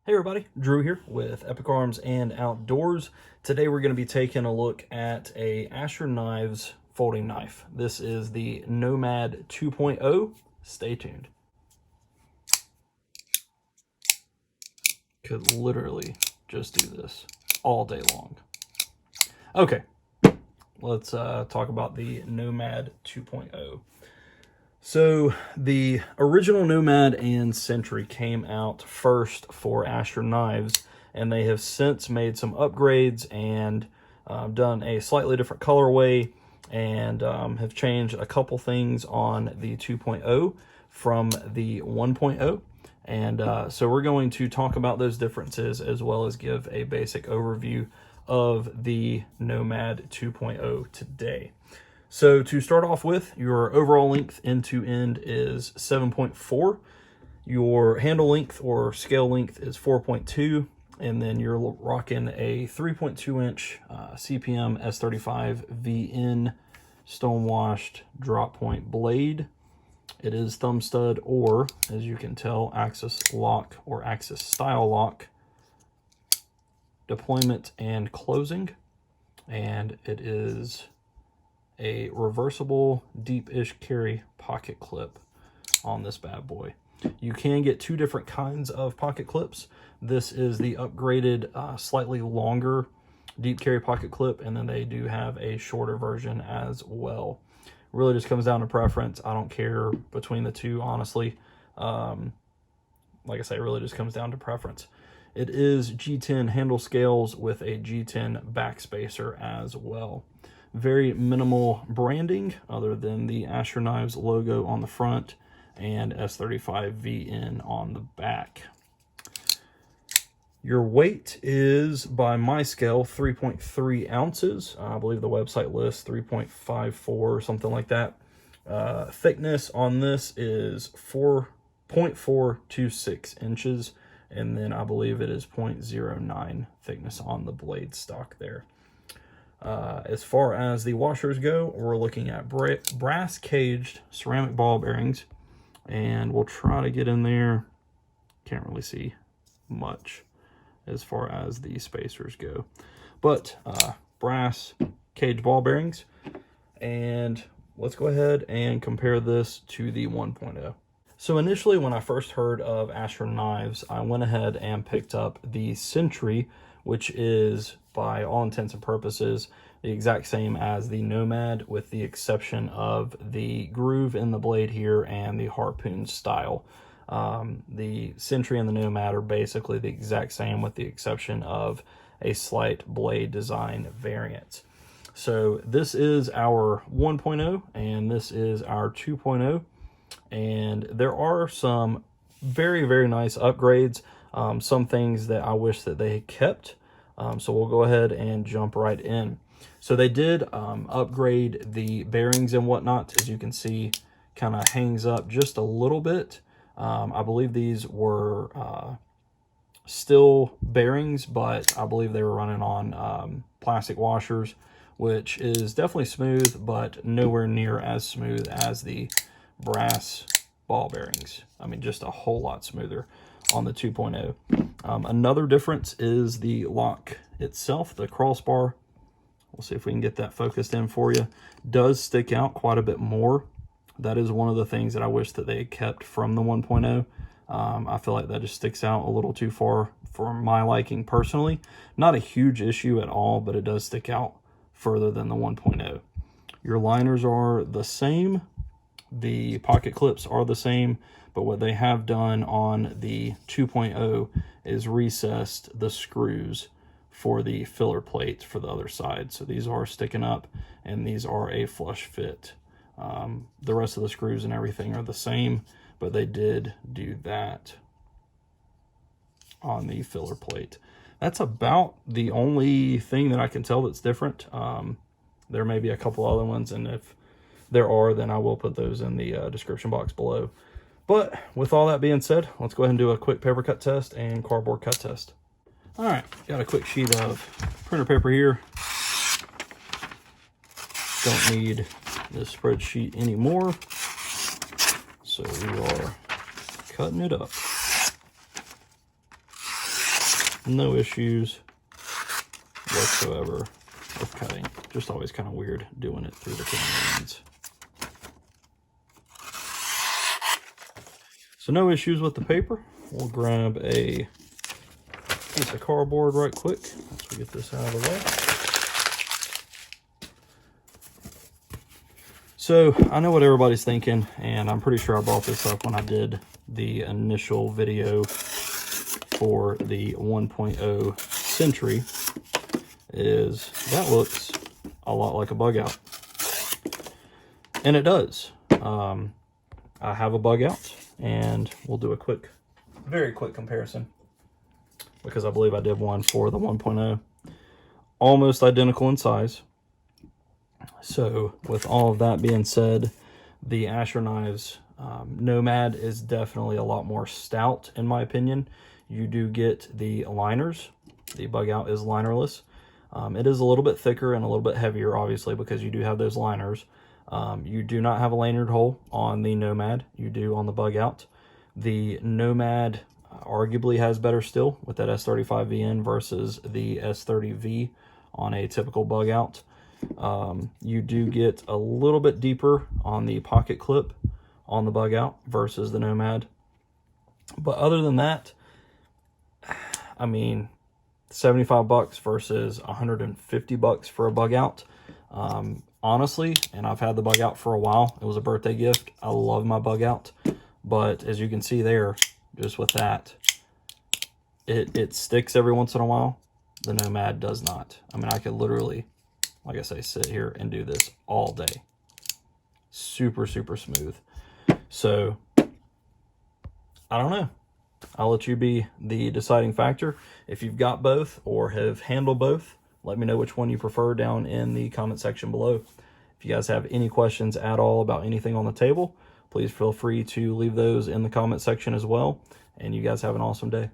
Hey everybody, Drew here with Epic Arms and Outdoors. Today we're going to be taking a look at a Asher Knives folding knife. This is the Nomad 2.0. Stay tuned. Could literally just do this all day long. Okay, let's talk about the Nomad 2.0. So the original Nomad and Sentry came out first for Asher Knives, and they have since made some upgrades and done a slightly different colorway and have changed a couple things on the 2.0 from the 1.0. And so we're going to talk about those differences as well as give a basic overview of the Nomad 2.0 today. So to start off with, your overall length end to end is 7.4. Your handle length or scale length is 4.2. And then you're rocking a 3.2 inch CPM S35 VN stone-washed drop point blade. It is thumb stud or, as you can tell, axis lock or axis style lock, deployment and closing. And it is a reversible deep-ish carry pocket clip on this bad boy. You can get two different kinds of pocket clips. This is the upgraded, slightly longer deep carry pocket clip, and then they do have a shorter version as well. Really just comes down to preference. I don't care between the two, honestly. Like I say, it really just comes down to preference. It is G10 handle scales with a G10 backspacer as well. Very minimal branding other than the Asher Knives logo on the front and S35 VN on the back. Your weight is, by my scale, 3.3 ounces. I believe the website lists 3.54 or something like that. Thickness on this is 4.426 inches, and then I believe it is 0.09 thickness on the blade stock there. As far as the washers go, we're looking at brass caged ceramic ball bearings, and we'll try to get in there. Can't really see much as far as the spacers go, but brass caged ball bearings. And let's go ahead and compare this to the 1.0. So initially, when I first heard of Asher Knives, I went ahead and picked up the Sentry, which is, by all intents and purposes, the exact same as the Nomad, with the exception of the groove in the blade here and the harpoon style. The Sentry and the Nomad are basically the exact same, with the exception of a slight blade design variance. So this is our 1.0 and this is our 2.0. And there are some very, very nice upgrades. Some things that I wish that they had kept. So we'll go ahead and jump right in. So they did upgrade the bearings and whatnot. As you can see, kind of hangs up just a little bit. I believe these were steel bearings, but I believe they were running on plastic washers, which is definitely smooth, but nowhere near as smooth as the brass ball bearings. I mean, just a whole lot smoother on the 2.0. Another difference is the lock itself. The crossbar, we'll see if we can get that focused in for you, does stick out quite a bit more. That is one of the things that I wish that they had kept from the 1.0. I feel like that just sticks out a little too far for my liking personally. Not a huge issue at all, but it does stick out further than the 1.0. Your liners are the same. The pocket clips are the same, but what they have done on the 2.0 is recessed the screws for the filler plate for the other side. So these are sticking up and these are a flush fit. The rest of the screws and everything are the same, but they did do that on the filler plate. That's about the only thing that I can tell that's different. There may be a couple other ones, and if there are, then I will put those in the description box below. But with all that being said, let's go ahead and do a quick paper cut test and cardboard cut test. All right, got a quick sheet of printer paper here. Don't need this spreadsheet anymore, so we are cutting it up. no issues whatsoever with cutting. Just always kind of weird doing it through the canyons. So no issues with the paper. We'll grab a piece of cardboard right quick once we get this out of the way. So I know what everybody's thinking, and I'm pretty sure I brought this up when I did the initial video for the 1.0 Sentry, is that looks a lot like a bug out. And it does. I have a bug out, and we'll do a very quick comparison, because I believe I did one for the 1.0. Almost identical in size. So with all of that being said, the Asher Knives Nomad is definitely a lot more stout in my opinion. You do get the liners. The bug out is linerless. It is a little bit thicker and a little bit heavier, obviously, because you do have those liners. You do not have a lanyard hole on the Nomad. You do on the bug out. The Nomad arguably has better steel with that S35VN versus the S30V on a typical bug out. You do get a little bit deeper on the pocket clip on the bug out versus the Nomad. But other than that, I mean, 75 bucks versus 150 bucks for a bug out. Honestly, and I've had the bug out for a while. It was a birthday gift. I love my bug out. But as you can see there, just with that, it sticks every once in a while. The Nomad does not. I mean, I could literally, like I say, sit here and do this all day. Super, super smooth. So, I don't know. I'll let you be the deciding factor. If you've got both or have handled both, let me know which one you prefer down in the comment section below. If you guys have any questions at all about anything on the table, please feel free to leave those in the comment section as well. And you guys have an awesome day.